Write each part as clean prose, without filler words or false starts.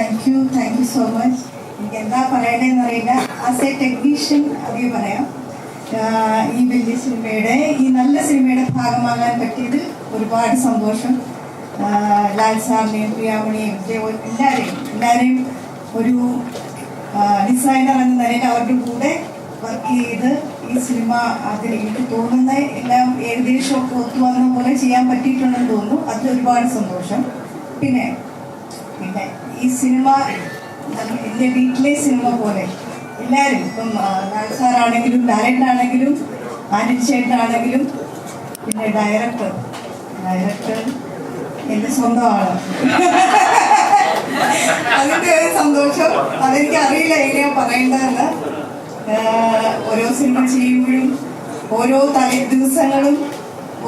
Thank you so much. എനിക്ക് എന്താ പറയണേന്ന് അറിയില്ല. ആസ് എ ടെക്നീഷ്യൻ അതേ പറയാം. ഈ വലിയ സിനിമയുടെ ഈ നല്ല സിനിമയുടെ ഭാഗമാകാൻ പറ്റിയത് ഒരുപാട് സന്തോഷം. ലാൽ സാറിനെയും പ്രിയാമണിയും എല്ലാവരെയും ഒരു ഡിസൈനർ എന്ന നിലയിൽ അവരുടെ കൂടെ വർക്ക് ചെയ്ത് ഈ സിനിമ അതിൽ എനിക്ക് തോന്നുന്ന എല്ലാം ഏകദേശം ഒക്കെ ഒത്തുവന്ന പോലെ ചെയ്യാൻ പറ്റിയിട്ടുണ്ടെന്ന് തോന്നുന്നു. അതിൽ ഒരുപാട് സന്തോഷം. പിന്നെ ഈ സിനിമ എൻ്റെ വീട്ടിലെ സിനിമ പോലെ എല്ലാവരും ഇപ്പം ലാൽ സാറാണെങ്കിലും ലാലേട്ടനാണെങ്കിലും ആന്റണി ചേട്ടനാണെങ്കിലും പിന്നെ ഡയറക്ടർ എൻ്റെ സ്വന്തമാണ്. അതിൻ്റെ ഒരു സന്തോഷം അതെനിക്ക് അറിയില്ല എങ്ങനെയാണ് പറയേണ്ടതെന്ന്. ഓരോ സിനിമ ചെയ്യുമ്പോഴും ഓരോ ദിവസങ്ങളും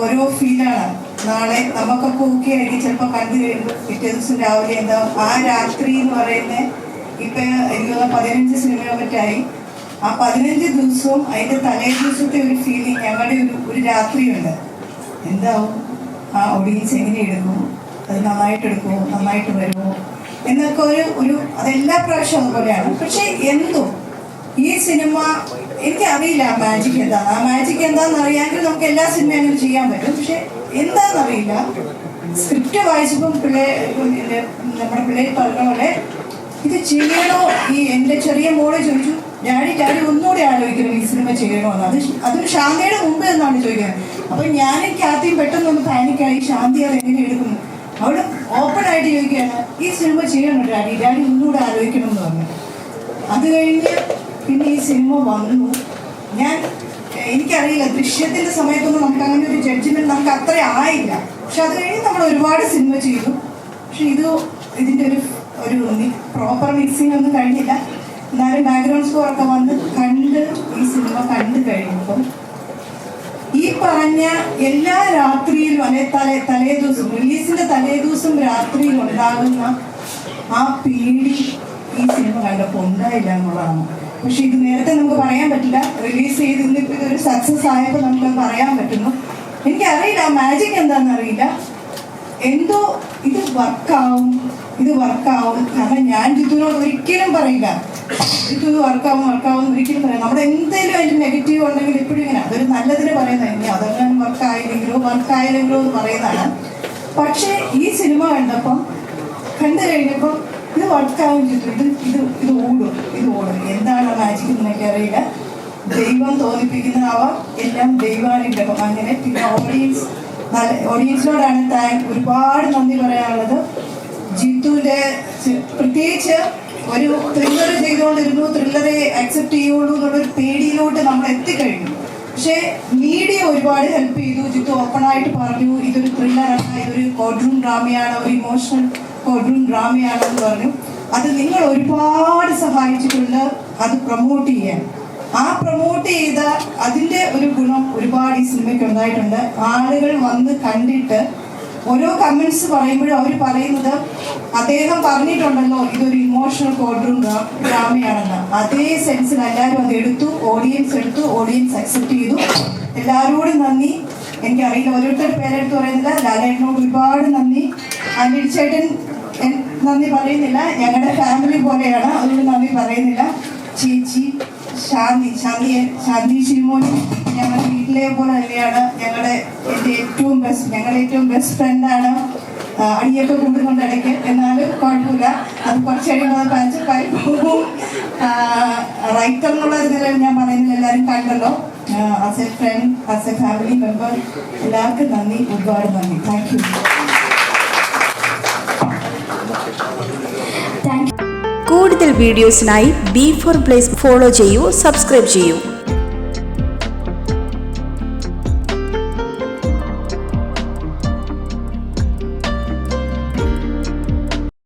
ഓരോ ഫീലാണ്. നാളെ നമുക്കൊക്കെ ഓക്കെ ആയിരിക്കും, ചിലപ്പോൾ കണ്ടു കഴിയുമ്പോൾ പിറ്റേ ദിവസം രാവിലെ എന്താവും. ആ രാത്രി എന്ന് പറയുന്നത് ഇപ്പം എനിക്ക് 15 സിനിമയെ പറ്റായി. ആ 15 ദിവസവും അതിൻ്റെ തലേ ദിവസത്തെ ഒരു ഫീലിംഗ് ഞങ്ങളുടെ ഒരു രാത്രിയുണ്ട്. എന്താവും, ആ ഓഡിയൻസ് എങ്ങനെ എടുക്കും, അത് നന്നായിട്ട് എടുക്കുമോ, നന്നായിട്ട് വരുമോ എന്നൊക്കെ ഒരു അതെല്ലാ പ്രാവശ്യവും അതുപോലെയാണ്. പക്ഷെ എന്തോ ഈ സിനിമ എനിക്കറിയില്ല ആ മാജിക് എന്താണ്. ആ മാജിക് എന്താണെന്ന് അറിയാമെങ്കിൽ നമുക്ക് എല്ലാ സിനിമയും അങ്ങനെ ചെയ്യാൻ പറ്റും. പക്ഷെ എന്താണെന്നറിയില്ല. സ്ക്രിപ്റ്റ് വായിച്ചപ്പം നമ്മുടെ പിള്ളേർ പറഞ്ഞ പോലെ ഇത് ചെയ്യണോ. ഈ എൻ്റെ ചെറിയ മോളെ ചോദിച്ചു, ഡാഡി ഒന്നുകൂടി ആലോചിക്കണം ഈ സിനിമ ചെയ്യണോ എന്ന്. അതും ശാന്തിയുടെ മുമ്പ് എന്നാണ് ചോദിക്കുന്നത്. അപ്പം എനിക്ക് ആദ്യം പെട്ടെന്നൊന്ന് പാനിക്കായി, ശാന്തി അത് എങ്ങനെ എടുക്കുന്നു. അവള് ഓപ്പൺ ആയിട്ട് ചോദിക്കുകയാണ്, ഈ സിനിമ ചെയ്യണോ ഡാഡി ഒന്നുകൂടെ ആലോചിക്കണം എന്ന് പറഞ്ഞു. അത് കഴിഞ്ഞ് പിന്നെ ഈ സിനിമ വന്നു. എനിക്കറിയില്ല, ദൃശ്യത്തിൻ്റെ സമയത്തൊന്നും നമുക്ക് അങ്ങനെ ഒരു ജഡ്ജ്മെന്റ് നമുക്ക് അത്ര ആയില്ല. പക്ഷെ അത് കഴിഞ്ഞ് നമ്മൾ ഒരുപാട് സിനിമ ചെയ്തു. പക്ഷെ ഇതിൻ്റെ ഒരു പ്രോപ്പർ മിക്സിംഗ് ഒന്നും കഴിഞ്ഞില്ല. എന്നാലും ബാക്ക്ഗ്രൗണ്ട് സ്കോർ ഒക്കെ വന്ന് ഈ സിനിമ കണ്ടു കഴിയുമ്പം ഈ പറഞ്ഞ എല്ലാ രാത്രിയിലും അല്ലെ തലേദിവസം റിലീസിന്റെ തലേദിവസം രാത്രിയിൽ ഉണ്ടാകുന്ന ആ പേടി ഈ സിനിമ കണ്ടപ്പോൾ ഉണ്ടായില്ല എന്നുള്ളതാണ്. പക്ഷെ ഇത് നേരത്തെ നമുക്ക് പറയാൻ പറ്റില്ല. റിലീസ് ചെയ്ത് ഇന്നിപ്പോൾ ഇതൊരു സക്സസ് ആയപ്പോൾ നമുക്ക് പറയാൻ പറ്റുന്നു. എനിക്കറിയില്ല ആ മാജിക് എന്താണെന്ന് അറിയില്ല. എന്തോ ഇത് വർക്കാവും. കാരണം ഞാൻ ജിത്തുവിനോട് ഒരിക്കലും പറയില്ല ജിത്തു ഇത് വർക്കാവും ഒരിക്കലും പറയാം. നമ്മുടെ എന്തെങ്കിലും അതിൻ്റെ നെഗറ്റീവ് ഉണ്ടെങ്കിൽ എപ്പോഴും ഇങ്ങനെ അതൊരു നല്ലതിന് പറയുന്നത്. ഇനി അതെല്ലാം വർക്കായില്ലെങ്കിലോ എന്ന് പറയുന്നതാണ്. പക്ഷേ ഈ സിനിമ കണ്ടു കഴിഞ്ഞപ്പം ഇത് വർക്കാവും ജിത്തു, ഇത് ഓടും. എന്താണ് മാജിക് എന്ന് എനിക്കറിയില്ല. ദൈവം തോന്നിപ്പിക്കുന്നതാവാം, എല്ലാം ദൈവാനുഗ്രഹം. അങ്ങനെ പിന്നെ ഓഡിയൻസിനോടാണ് ഒരുപാട് നന്ദി പറയാനുള്ളത്. ജിത്തുവിൻ്റെ പ്രത്യേകിച്ച് ഒരു ത്രില്ലർ ചെയ്തുകൊണ്ടിരുന്നു, ത്രില്ലറെ അക്സെപ്റ്റ് ചെയ്യുള്ളൂ എന്നുള്ളൊരു പേടിയിലോട്ട് നമ്മൾ എത്തിക്കഴിഞ്ഞു. പക്ഷേ മീഡിയ ഒരുപാട് ഹെൽപ്പ് ചെയ്തു. ജിത്തു ഓപ്പണായിട്ട് പറഞ്ഞു ഇതൊരു ത്രില്ലറാണ്, ഇതൊരു കോഡ്റൂം ഡ്രാമയാണ്, ഒരു ഇമോഷണൽ കോഡ്റൂം ഡ്രാമയാണെന്ന് പറഞ്ഞു. അത് നിങ്ങൾ ഒരുപാട് സഹായിച്ചിട്ടുണ്ട് അത് പ്രൊമോട്ട് ചെയ്യാൻ. ആ പ്രൊമോട്ട് ചെയ്ത അതിൻ്റെ ഒരു ഗുണം ഒരുപാട് ഈ സിനിമയ്ക്ക് ഉണ്ടായിട്ടുണ്ട്. ആളുകൾ വന്ന് കണ്ടിട്ട് ഓരോ കമൻസ് പറയുമ്പോഴും അവർ പറയുന്നത് അദ്ദേഹം പറഞ്ഞിട്ടുണ്ടല്ലോ ഇതൊരു ഇമോഷണൽ കോഡ്റൂം ഡ്രാമയാണെന്ന്. അതേ സെൻസിൽ എല്ലാവരും അത് എടുത്തു, ഓഡിയൻസ് അക്സെപ്റ്റ് ചെയ്തു. എല്ലാവരോടും നന്ദി. എനിക്കറിയില്ല, ഓരോരുത്തരുടെ പേരെടുത്ത് പറയുന്നില്ല. ലാലേട്ടനോട് ഒരുപാട് നന്ദി. ആന്റണി ചേട്ടൻ നന്ദി പറയുന്നില്ല, ഞങ്ങളുടെ ഫാമിലി പോലെയാണ്, അതുകൊണ്ട് നന്ദി പറയുന്നില്ല. ചേച്ചി ശാന്തി ശിവമോൻ ഞങ്ങളുടെ വീട്ടിലെ പോലെ തന്നെയാണ്. ഞങ്ങളുടെ ഏറ്റവും ബെസ്റ്റ് ഫ്രണ്ടാണ്. അടിയൊക്കെ കൂടുന്നുണ്ട് ഇടയ്ക്ക്, എന്നാലും കുഴപ്പമില്ല. അത് കുറച്ച് കഴിയുമ്പോൾ പഞ്ചപ്പായി പോകും. റൈറ്റർ എന്നുള്ള നിലയിൽ ഞാൻ പറയുന്നില്ല, എല്ലാവരും കണ്ടല്ലോ. As a friend, as A family member എല്ലാവർക്കും നന്ദി, ഒരുപാട് നന്ദി. Thank you. കൂടുതൽ വീഡിയോസിനായി B4 Place ഫോളോ ചെയ്യൂ, സബ്സ്ക്രൈബ് ചെയ്യൂ.